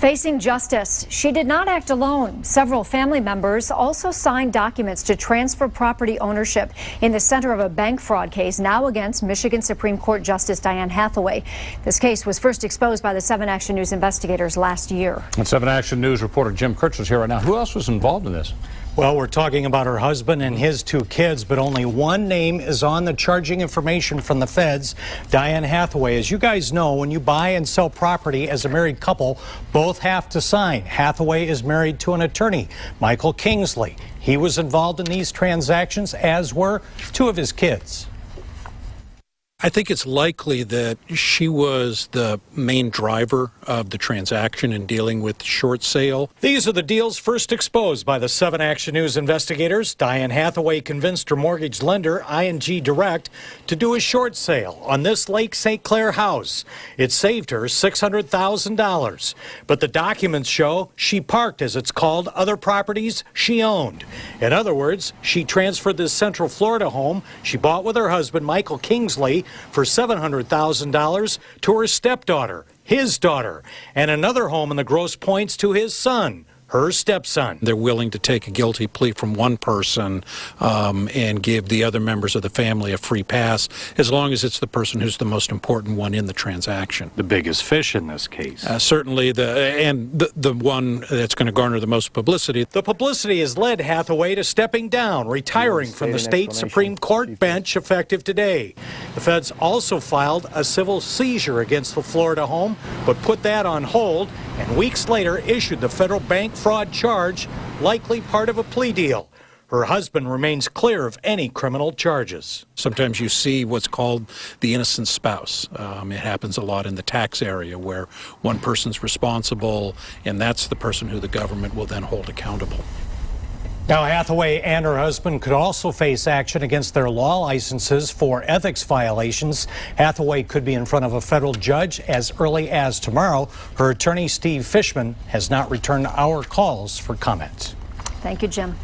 Facing justice, she did not act alone. Several family members also signed documents to transfer property ownership in the center of a bank fraud case now against Michigan Supreme Court Justice Diane Hathaway. This case was first exposed by the 7 Action News investigators last year. And 7 Action News reporter Jim Kurtz is here right now. Who else was involved in this? Well, we're talking about her husband and his 2 kids, but only one name is on the charging information from the feds, Diane Hathaway. As you guys know, when you buy and sell property as a married couple, both have to sign. Hathaway is married to an attorney, Michael Kingsley. He was involved in these transactions, as were 2 of his kids. I think it's likely that she was the main driver of the transaction in dealing with the short sale. These are the deals first exposed by the 7 Action News investigators. Diane Hathaway convinced her mortgage lender, ING Direct, to do a short sale on this Lake St. Clair house. It saved her $600,000. But the documents show she parked, as it's called, other properties she owned. In other words, she transferred this Central Florida home she bought with her husband, Michael Kingsley, for $700,000 to her stepdaughter, his daughter, and another home in the Grosse Pointes to his son, her stepson. They're willing to take a guilty plea from one person and give the other members of the family a free pass, as long as it's the person who's the most important one in the transaction. The biggest fish in this case. Certainly, the one that's going to garner the most publicity. The publicity has led Hathaway to stepping down, retiring from the state Supreme Court bench effective today. The feds also filed a civil seizure against the Florida home, but put that on hold, and weeks later issued the federal bank fraud charge, likely part of a plea deal. Her husband remains clear of any criminal charges. Sometimes you see what's called the innocent spouse. It happens a lot in the tax area where one person's responsible, and that's the person who the government will then hold accountable. Now, Hathaway and her husband could also face action against their law licenses for ethics violations. Hathaway could be in front of a federal judge as early as tomorrow. Her attorney, Steve Fishman, has not returned our calls for comment. Thank you, Jim.